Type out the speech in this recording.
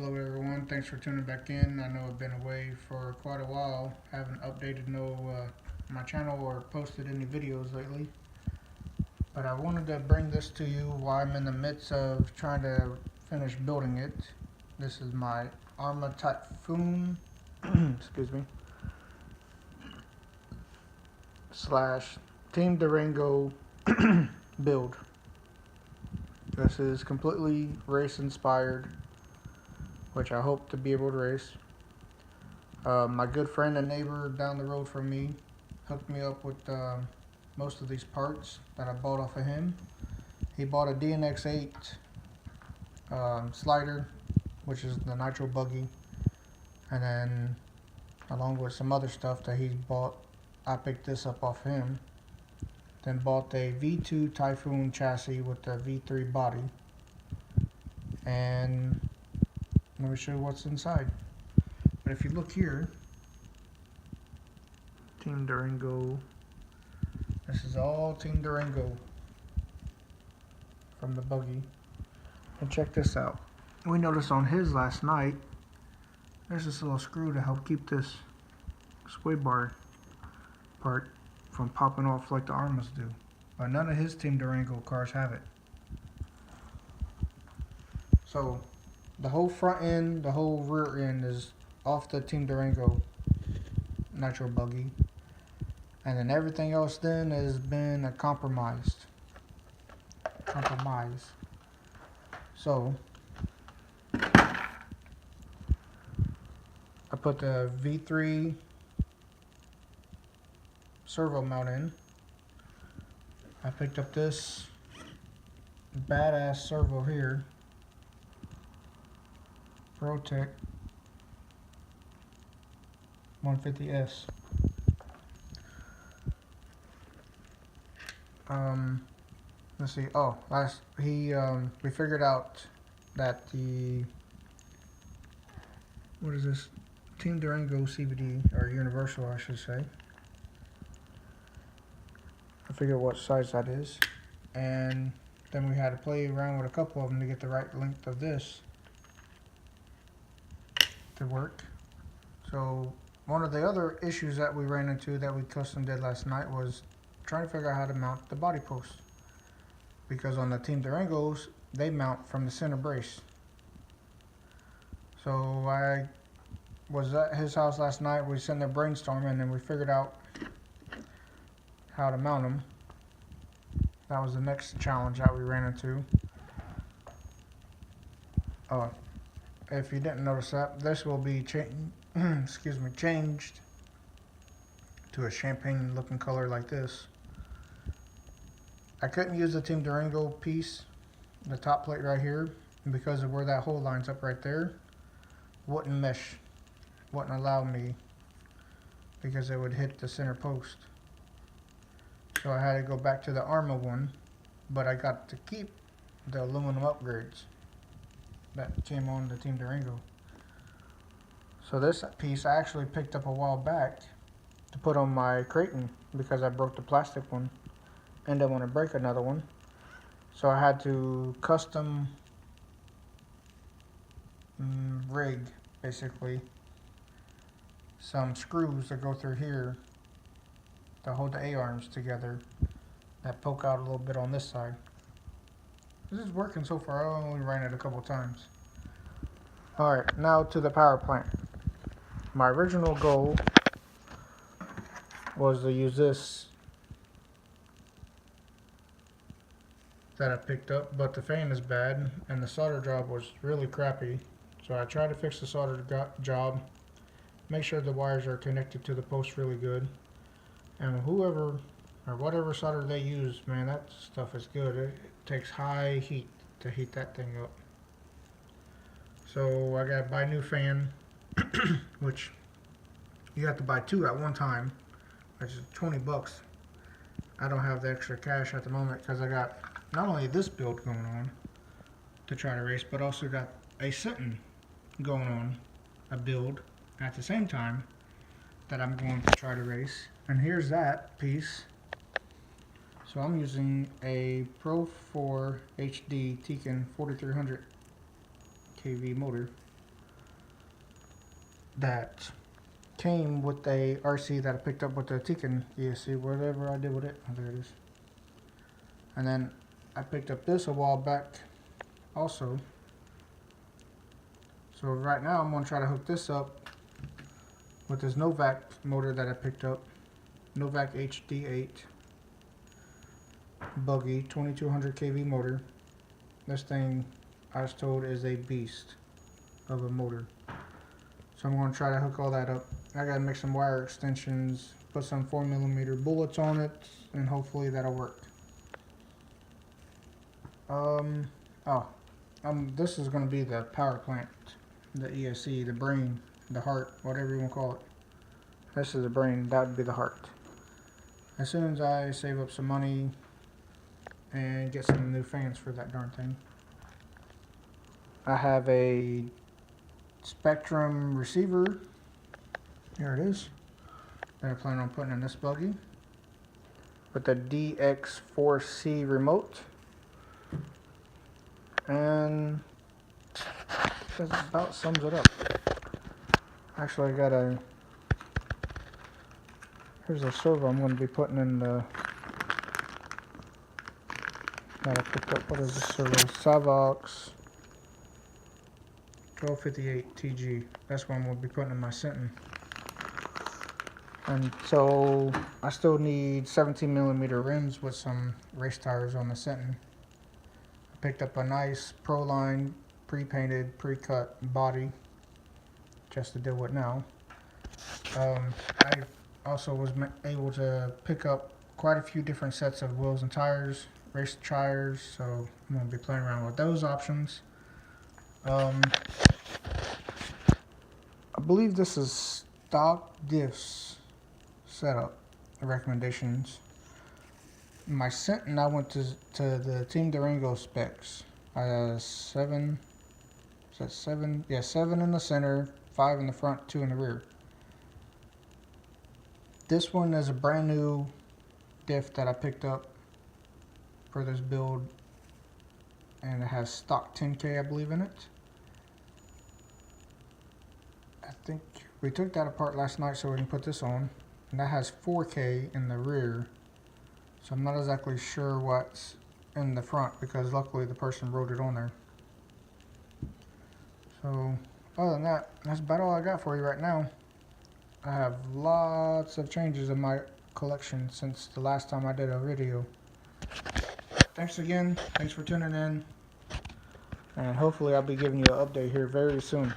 Hello everyone, thanks for tuning back in. I know I've been away for quite a while, haven't updated my channel or posted any videos lately. But I wanted to bring this to you while I'm in the midst of trying to finish building it. This is my Arrma Typhon excuse me / Team Durango build. This is completely race inspired, which I hope to be able to race. My good friend and neighbor down the road from me hooked me up with most of these parts that I bought off of him. He bought a DNX8 slider, which is the nitro buggy, and then along with some other stuff that he bought, I picked this up off him. Then bought a V2 Typhoon chassis with the V3 body, and let me show you what's inside. But if you look here, Team Durango, this is all Team Durango from the buggy. And check this out. We noticed on his last night, there's this little screw to help keep this sway bar part from popping off like the Arrmas do. But none of his Team Durango cars have it. So the whole front end, the whole rear end is off the Team Durango nitro buggy, and then everything else then has been a compromise. So I put the V3 servo mount in. I picked up this badass servo here, ProTech 150S. Let's see. Oh, we figured out that what is this? Team Durango CVD, or Universal, I should say. I figured what size that is, and then we had to play around with a couple of them to get the right length of this to work. So one of the other issues that we ran into that we custom did last night was trying to figure out how to mount the body post, because on the Team Durangos they mount from the center brace. So I was at his house last night, we sitting there brainstorming, and we figured out how to mount them. That was the next challenge that we ran into. Oh, if you didn't notice that, this will be changed to a champagne looking color like this. I couldn't use the Team Durango piece, the top plate right here, because of where that hole lines up right there. Wouldn't mesh, wouldn't allow me, because it would hit the center post. So I had to go back to the Arrma one, but I got to keep the aluminum upgrades that came on the Team Durango. So this piece I actually picked up a while back to put on my Creighton, because I broke the plastic one and I want to break another one. So I had to custom rig, basically, some screws that go through here to hold the A-arms together that poke out a little bit on this side. This is working so far. I only ran it a couple times. Alright, now to the power plant. My original goal was to use this that I picked up, but the fan is bad and the solder job was really crappy. So I tried to fix the solder job, make sure the wires are connected to the post really good, and whoever or whatever solder they use, man, that stuff is good. It takes high heat to heat that thing up. So I got to buy a new fan, which you have to buy two at one time, which is 20 bucks. I don't have the extra cash at the moment because I got not only this build going on to try to race, but also got a sitting going on, a build at the same time that I'm going to try to race. And here's that piece. So I'm using a Pro 4 HD Tekin 4300 kV motor. that came with a RC that I picked up with the Tekin ESC, whatever I did with it. Oh, there it is. And then I picked up this a while back also. So right now I'm going to try to hook this up with this Novak motor that I picked up. Novak HD8 Buggy 2200 kV motor. This thing I was told is a beast of a motor. So I'm going to try to hook all that up. I got to make some wire extensions, put some 4mm bullets on it, and hopefully that'll work. This is going to be the power plant, the ESC, the brain, the heart, whatever you want to call it. This is the brain, that would be the heart. As soon as I save up some money and get some new fans for that darn thing. I have a Spectrum receiver, here it is, that I plan on putting in this buggy, with the DX4C remote, and that about sums it up. Actually, here's a servo I'm going to be putting in the, that I picked up. What is this servo? Savox 1258 TG. That's what I'm going to be putting in my Sentin. And so I still need 17mm rims with some race tires on the Sentin. I picked up a nice Proline pre-painted, pre-cut body just to deal with now. I also was able to pick up quite a few different sets of wheels and tires, race tires, so I'm going to be playing around with those options. I believe this is stock diffs setup recommendations. My Sentin, I went to the Team Durango specs. I have 7 in the center, 5 in the front, 2 in the rear. This one is a brand new diff that I picked up for this build, and it has stock 10K, I believe, in it. I think we took that apart last night so we can put this on, and that has 4K in the rear, so I'm not exactly sure what's in the front because luckily the person wrote it on there. So other than that, that's about all I got for you right now. I have lots of changes in my collection since the last time I did a video. Thanks again, thanks for tuning in, and hopefully I'll be giving you an update here very soon.